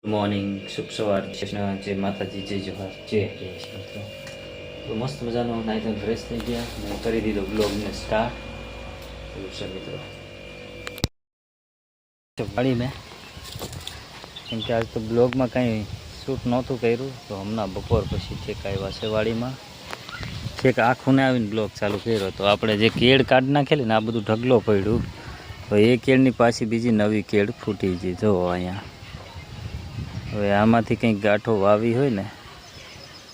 Morning શુભ સવાર જય માતાજી જય જવાહર જય જય મિત્રો. તો મસ્ત મજાનો નાઈ તો ફ્રેશ થઈ ગયા અને કરી દીધો બ્લોગને સ્ટાર્ટ. એવું છે મિત્રો વાડી મેં કેમ કે આજ તો બ્લોગમાં કાંઈ શૂટ નહોતું કર્યું તો હમણાં બપોર પછી છેક આવ્યા છે વાડીમાં. છેક આખું ને આવીને બ્લોગ ચાલુ કર્યો તો આપણે જે કેળ કાઢી નાખેલી ને આ બધું ઢગલો પડ્યું તો એ કેળની પાછી બીજી નવી કેળ ફૂટી ગઈ. જો અહીંયા હવે આમાંથી કંઈક ગાંઠો વાવી હોય ને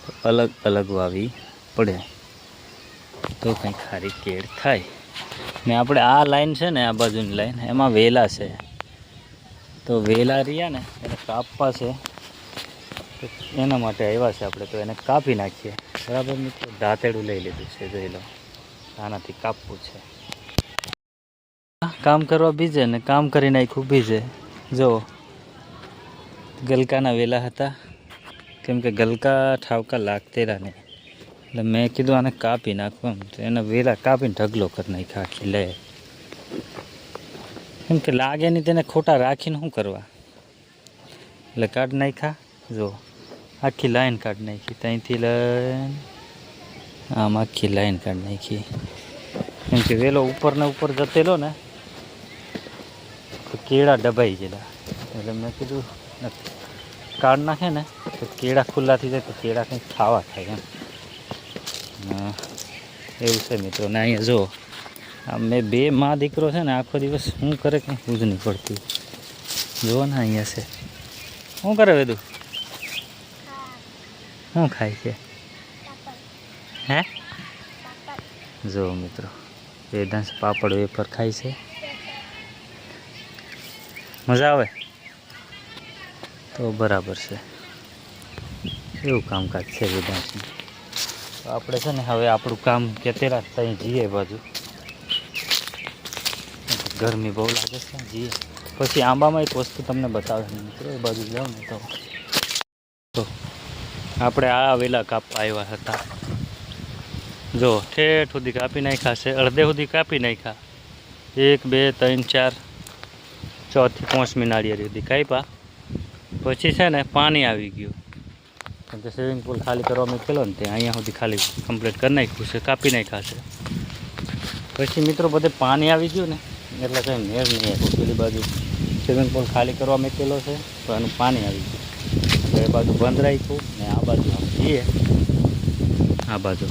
તો અલગ અલગ વાવી પડે તો કંઈક ખારી કેળ થાય. ને આપણે આ લાઈન છે ને આ બાજુની લાઈન એમાં વેલા છે તો વેલા રહ્યા ને એને કાપવા છે તો એના માટે આવ્યા છે આપણે. તો એને કાપી નાખીએ બરાબર મિત્રો. દાંતેડું લઈ લીધું છે જોઈ લો. આનાથી કાપવું છે. કામ કરવા બીજે ને કામ કરી નાખ્યું બીજે. જો ગલકાના વેલા હતા કેમ કે ગલકા ઠાવકા લાગતેરા નહીં એટલે મેં કીધું આને કાપી નાખું એમ. તો એના વેલા કાપીને ઢગલો કરી નાખ્યા આખી લે. કેમ કે લાગે નહીં તેને ખોટા રાખીને શું કરવા એટલે કાઢી નાખ્યા. જો આખી લાઈન કાઢી નાખી ત્યાંથી લઈને આમ આખી લાઈન કાઢી નાખી. કેમ કે વેલો ઉપર ને ઉપર જતેલો ને તો કેળા ડબાઈ ગયેલા એટલે મેં કીધું નથી કાઢ નાખે ને તો કેળા ખુલ્લા થઈ જાય તો કેળા કંઈક ખાવા થાય એમ. એવું છે મિત્રો. ને અહીંયા જો આ મેં બે મા દીકરો છે ને આખો દિવસ શું કરે કંઈ પૂજ નહીં પડતી. જુઓ ને અહીંયા છે શું કરે બધું શું ખાય છે હે. જો મિત્રો વેદાંશ પાપડ વેફર ખાય છે. મજા આવે તો બરાબર છે. એવું કામકાજ છે વેદાંશનું. તો આપણે છે ને હવે આપણું કામ કેતેરા ત્યાં જઈએ બાજુ. ગરમી બહુ લાગે છે જઈએ. પછી આંબામાં એક વસ્તુ તમને બતાવે મિત્રો એ બાજુ જાઉં ને તો આપણે આ વેલા કાપવા આવ્યા હતા. જો ઠેઠ સુધી કાપી નાખ્યા છે. અડધે સુધી કાપી નાખ્યા. 1 2 3 4 ચોથી 5મી નાળિયેરી સુધી કાપ્યા. પછી છે ને પાણી આવી ગયું કેમ કે સ્વિમિંગ પુલ ખાલી કરવા મૂકેલો ને ત્યાં અહીંયા સુધી ખાલી કમ્પ્લીટ કરી નાખ્યું છે. કાપી નાખ્યા છે. પછી મિત્રો બધે પાણી આવી ગયું ને એટલે કંઈ મેળ નહીં આવ્યો. પેલી બાજુ સ્વિમિંગ પુલ ખાલી કરવા મૂકેલો છે તો એનું પાણી આવી ગયું એટલે એ બાજુ બંધ રાખ્યું ને આ બાજુ આમ જઈએ. આ બાજુ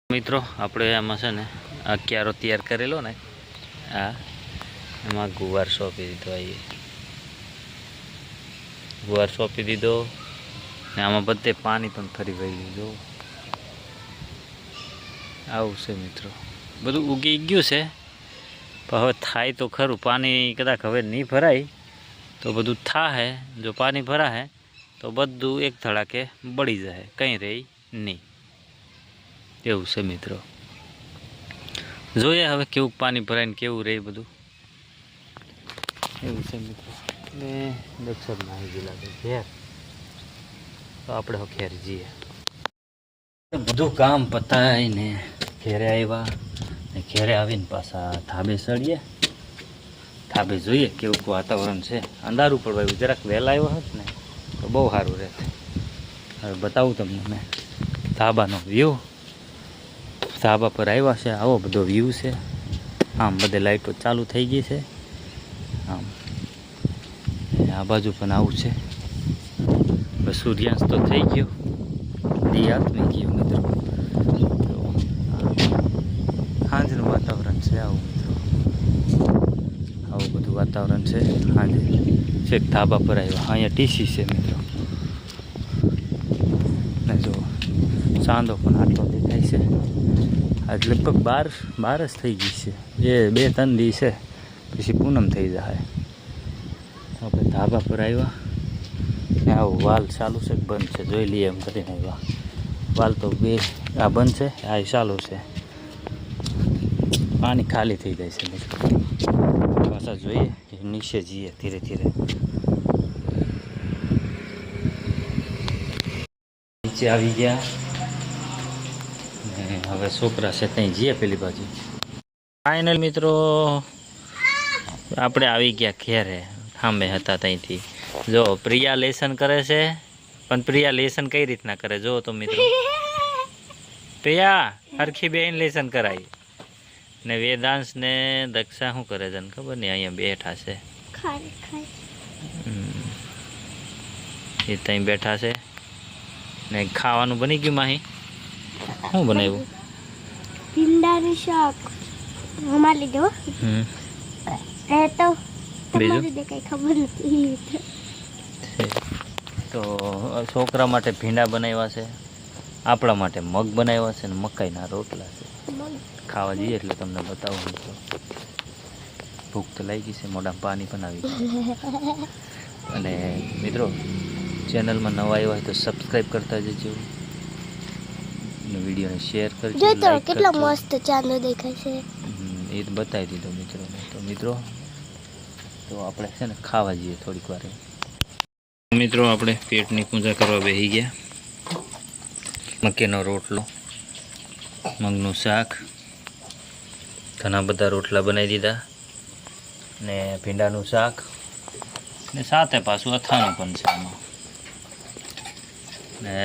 મિત્રો આપણે આમાં છે ને આ ક્યારો તૈયાર કરેલો ને આ એમાં ગુવાર સોંપી દીધો. આવીએ ગુવાર સોંપી દીધો ને આમાં બધે પાણી પણ ફરી વહી ગયું. આવું છે મિત્રો. બધું ઉગી ગયું છે પણ હવે થાય તો ખરું. પાણી કદાચ હવે નહીં ભરાય તો બધું થાહે. જો પાણી ભરાશે તો બધું એક ધડાકે બળી જાય કંઈ રહી નહીં. એવું છે મિત્રો. જોઈએ હવે કેવું પાણી ભરાય ને કેવું રહે બધું. એવું છે મિત્રો. ને દક્ષરમાં આવી ગયેલા છે ઘેર તો આપણે ઘેર જઈએ. બધું કામ પતાવીને ઘેરે આવ્યા ને ઘેરે આવીને પાછા ધાબે ચડીએ. ધાબે જોઈએ કેવું વાતાવરણ છે. અંધારું પડવાયું. જરાક વહેલા આવ્યો હોત ને તો બહુ સારું રહે. હવે બતાવું તમને મેં ધાબાનો વ્યૂ. ધાબા પર આવ્યા છે. આવો બધો વ્યૂ છે. આમ બધે લાઇટો ચાલુ થઈ ગઈ છે. આમ આ બાજુ પણ આવું છે. બસ સૂર્યાસ્ત તો થઈ ગયો. દી આત્મી ગયો મિત્રો. તો સાંજનું વાતાવરણ છે આવું મિત્રો. આવું બધું વાતાવરણ છે સાંજે. છેક ધાબા પર આવ્યા. અહીંયા ટીસી છે મિત્રો. ને જો ચાંદો પણ આટલો દેખાય છે. આજ લગભગ 12 જ થઈ ગઈ છે. એ 2-3 દી છે પછી પૂનમ થઈ જાય. આપણે ધાબા પર આવ્યા ને આવું વાલ ચાલુ છે બંધ છે જોઈ લઈએ એમ કરીને આવ્યા. વાલ તો બે આ બંધ છે આ ચાલુ છે. પાણી ખાલી થઈ જાય છે મિત્રો. પાછા જોઈએ નીચે જઈએ ધીરે ધીરે. નીચે આવી ગયા ને હવે છોકરા છે ત્યાં જઈએ પેલી બાજુ. ફાઇનલ મિત્રો આપણે આવી ગયા ઘેરે. સામે હતા ત્યાંથી જો પ્રિયા લેસન કરે છે, પણ પ્રિયા લેસન કઈ રીતના કરે જો તો મિત્રો. પ્રિયા હરખી બેન લેસન કરાય ને વેદાંશ ને દક્ષા શું કરે છે ને ખબર નહીં, અહીંયા બેઠા છે. એ ત્યાં બેઠા છે ને ખાવાનું બની ગયું. માહી શું બનાવ્યું? ભીંડાનું શાક અમારે લીધો. એ તો તમારે કઈ ખબર નથી. તો છોકરા માટે ભીંડા બનાવ્યા છે, આપણા માટે મગ બનાવ્યા છે ને મકાઈના રોટલા છે. ખાવા જઈએ એટલે તમને બતાવું. તો ભૂખ તો લાગી છે, મોઢામાં પાણી પણ આવી ગયું. અને મિત્રો ચેનલમાં નવા આવ્યા હોય તો સબસ્ક્રાઈબ કરતા જજો ને વિડીયોને શેર કરજો. જો તો કેટલો મસ્ત ચાંદો દેખાય છે. એ તો બતાવી દીધો મિત્રોને. તો મિત્રો તો આપણે છે ને ખાવા જઈએ થોડીક વાર. મિત્રો આપણે પેટની પૂજા કરવા બેસી ગયા. મકઈનો રોટલો, મગનું શાક, ઘણા બધા રોટલા બનાવી દીધા ને ભીંડાનું શાક ને સાથે પાછું અથાણું પણ છે આમાં. ને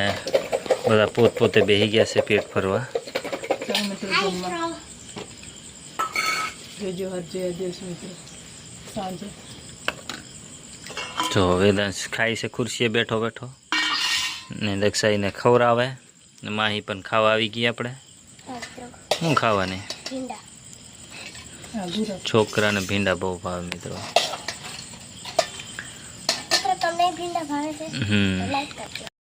બધા પોતે બેસી ગયા છે પેટ ફરવા. જો વેદાંશ ખાય છે ખુરશીએ બેઠો બેઠો ને દક્ષાઈને ખવડાવે ને માહી પણ ખાવા આવી ગઈ. આપણે શું ખાવાની? છોકરાને ભીંડા બહુ ભાવે મિત્રો. તમને ભીંડા ભાવે છે? લાઈક કરજો.